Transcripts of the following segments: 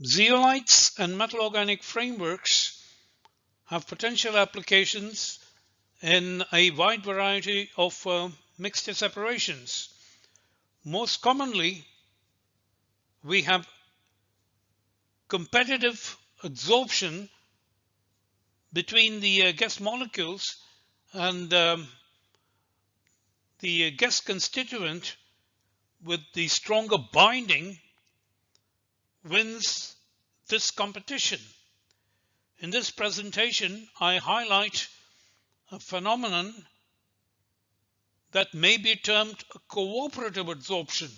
Zeolites and metal organic frameworks have potential applications in a wide variety of mixture separations. Most commonly, we have competitive adsorption between the guest molecules, and the guest constituent with the stronger binding wins this competition. In this presentation, I highlight a phenomenon that may be termed cooperative adsorption.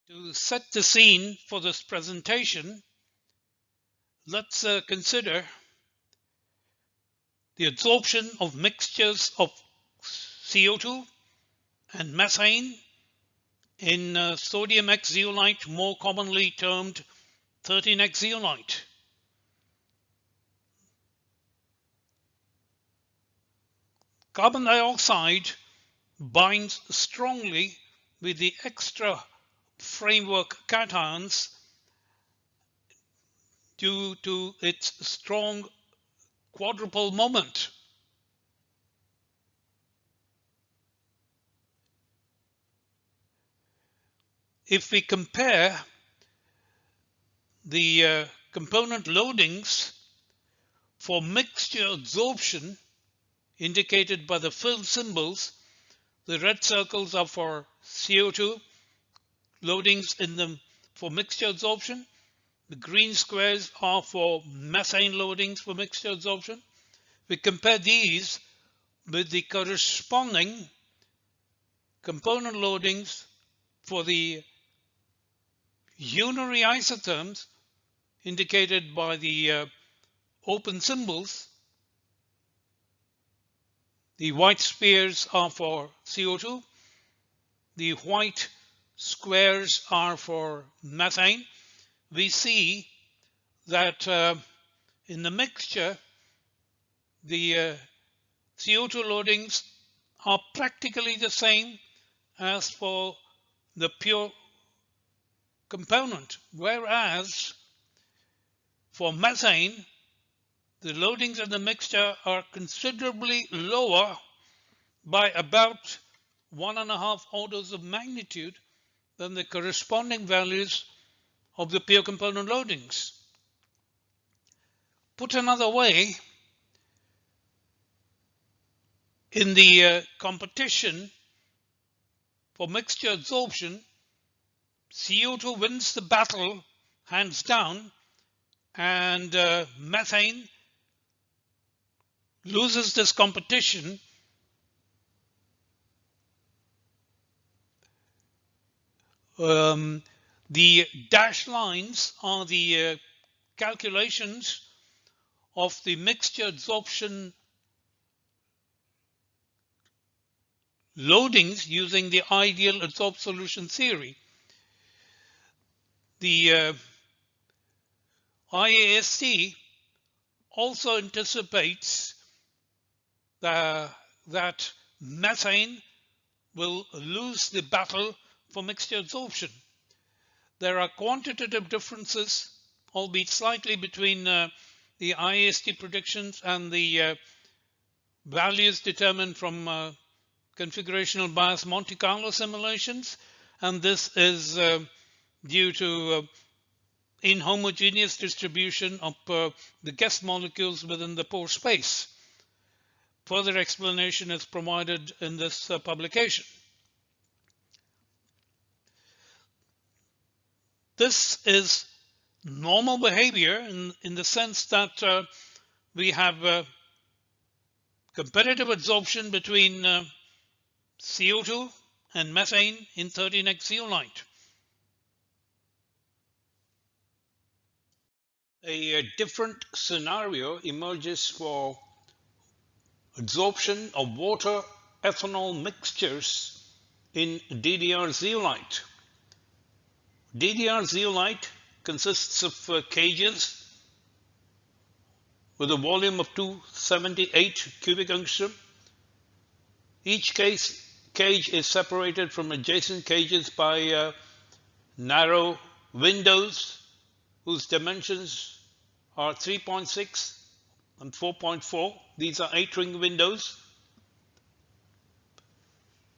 To set the scene for this presentation, let's consider the adsorption of mixtures of CO2 and methane in sodium X zeolite, more commonly termed 13X zeolite. Carbon dioxide binds strongly with the extra framework cations due to its strong quadrupole moment. If we compare the component loadings for mixture adsorption indicated by the filled symbols, the red circles are for CO2 loadings for mixture adsorption. The green squares are for methane loadings for mixture adsorption. We compare these with the corresponding component loadings for the unary isotherms indicated by the open symbols. The white spheres are for CO2. The white squares are for methane. We see that in the mixture, the CO2 loadings are practically the same as for the pure component, whereas for methane, the loadings in the mixture are considerably lower by about 1.5 orders of magnitude than the corresponding values of the pure component loadings. Put another way, in the competition for mixture adsorption, CO2 wins the battle hands down, and methane loses this competition. The dashed lines are the calculations of the mixture adsorption loadings using the ideal adsorbed solution theory. The IAST also anticipates that methane will lose the battle for mixture adsorption. There are quantitative differences, albeit slightly, between the IAST predictions and the values determined from configurational bias Monte Carlo simulations, and this is due to inhomogeneous distribution of the guest molecules within the pore space. Further explanation is provided in this publication. This is normal behavior in the sense that we have competitive adsorption between CO2 and methane in 13X zeolite. A different scenario emerges for adsorption of water ethanol mixtures in DDR zeolite. DDR zeolite consists of cages with a volume of 278 cubic angstrom. Each cage is separated from adjacent cages by narrow windows whose dimensions are 3.6 and 4.4. These are 8-ring windows.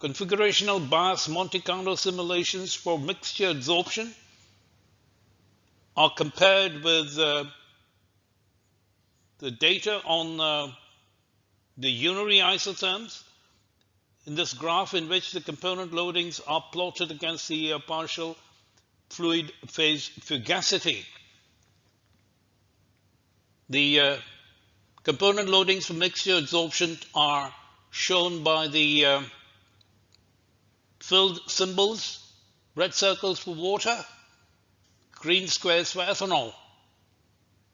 Configurational bias Monte Carlo simulations for mixture adsorption are compared with the data on the unary isotherms in this graph, in which the component loadings are plotted against the partial fluid phase fugacity. The component loadings for mixture adsorption are shown by the filled symbols, red circles for water, green squares for ethanol.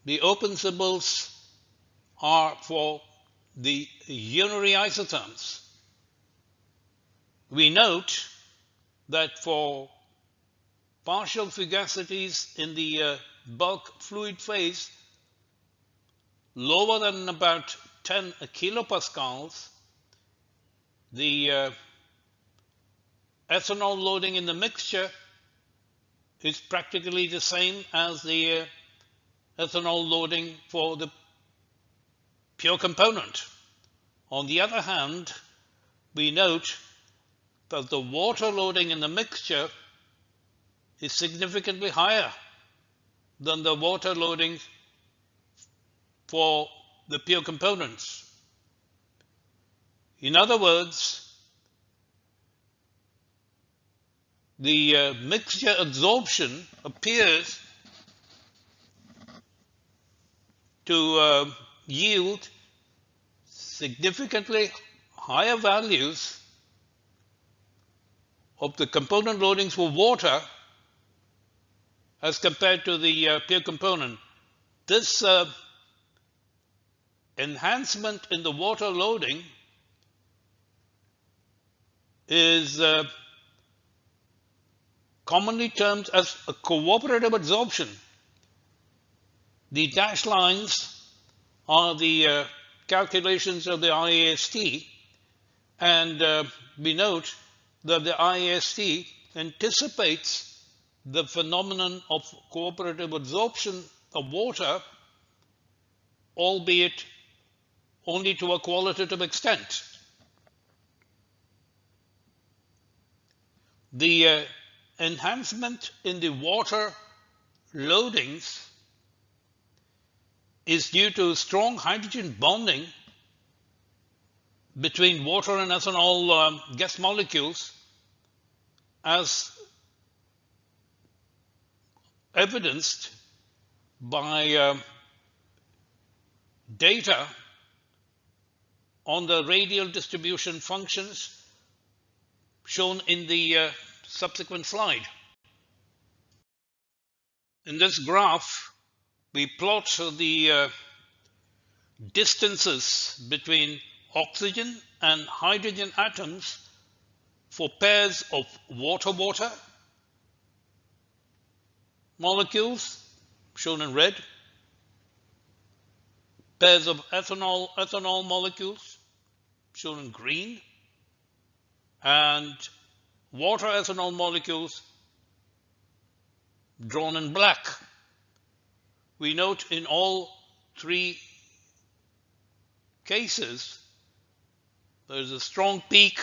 The open symbols are for the unary isotherms. We note that for partial fugacities in the bulk fluid phase lower than about 10 kilopascals, the ethanol loading in the mixture is practically the same as the ethanol loading for the pure component. On the other hand, we note that the water loading in the mixture is significantly higher than the water loading for the pure components. In other words, the mixture adsorption appears to yield significantly higher values of the component loadings for water as compared to the pure component. This enhancement in the water loading is commonly termed as a cooperative adsorption. The dashed lines are the calculations of the IAST, and we note that the IAST anticipates the phenomenon of cooperative adsorption of water, albeit only to a qualitative extent. The enhancement in the water loadings is due to strong hydrogen bonding between water and ethanol gas molecules, as evidenced by data on the radial distribution functions shown in the subsequent slide. In this graph, we plot the distances between oxygen and hydrogen atoms for pairs of water-water molecules, shown in red, pairs of ethanol molecules, shown in green, and water ethanol molecules, drawn in black. We note in all three cases there is a strong peak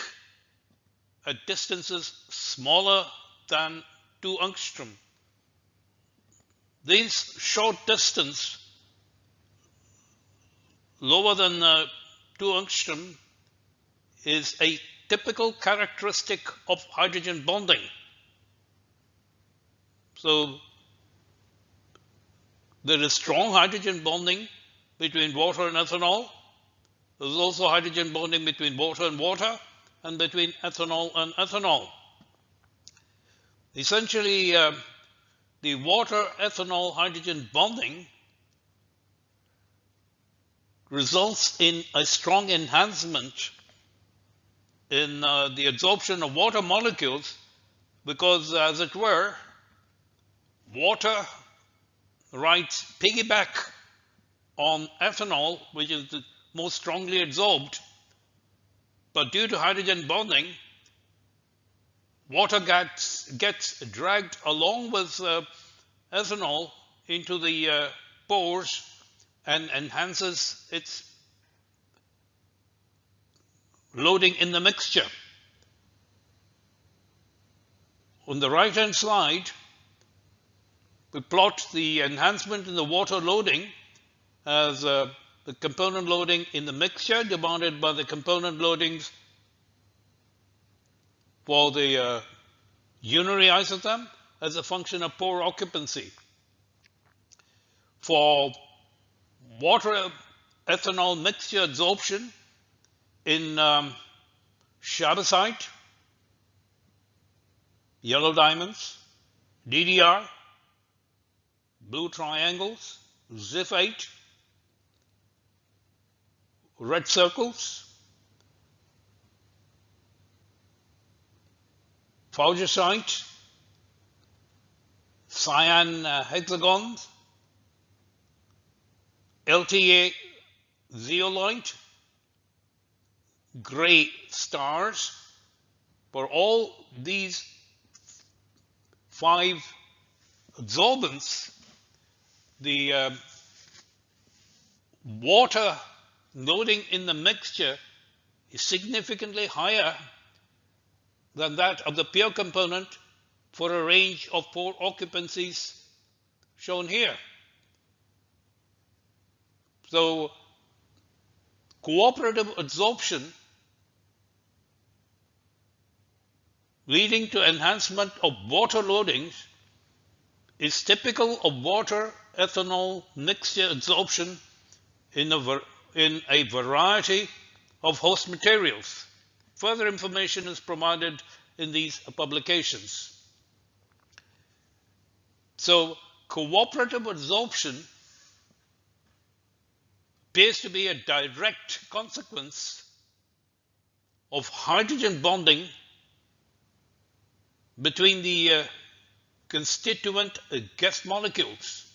at distances smaller than 2 angstrom. These short distance lower than 2 angstrom is a typical characteristic of hydrogen bonding. So there is strong hydrogen bonding between water and ethanol. There is also hydrogen bonding between water and water, and between ethanol and ethanol. Essentially, the water-ethanol hydrogen bonding results in a strong enhancement in the adsorption of water molecules, because, as it were, water rides piggyback on ethanol, which is the most strongly adsorbed. But due to hydrogen bonding, water gets dragged along with ethanol into the pores and enhances its loading in the mixture. On the right hand side, we plot the enhancement in the water loading as the component loading in the mixture divided by the component loadings for the unary isotherm as a function of pore occupancy. For water ethanol mixture adsorption in chabazite, yellow diamonds, DDR, blue triangles, ZIF8, red circles, faugisite, cyan hexagons, LTA zeolite, gray stars. For all these 5 adsorbents, the water loading in the mixture is significantly higher than that of the pure component for a range of pore occupancies shown here. So cooperative adsorption leading to enhancement of water loadings is typical of water ethanol mixture adsorption in a variety of host materials. Further information is provided in these publications. So cooperative adsorption appears to be a direct consequence of hydrogen bonding between the constituent guest molecules.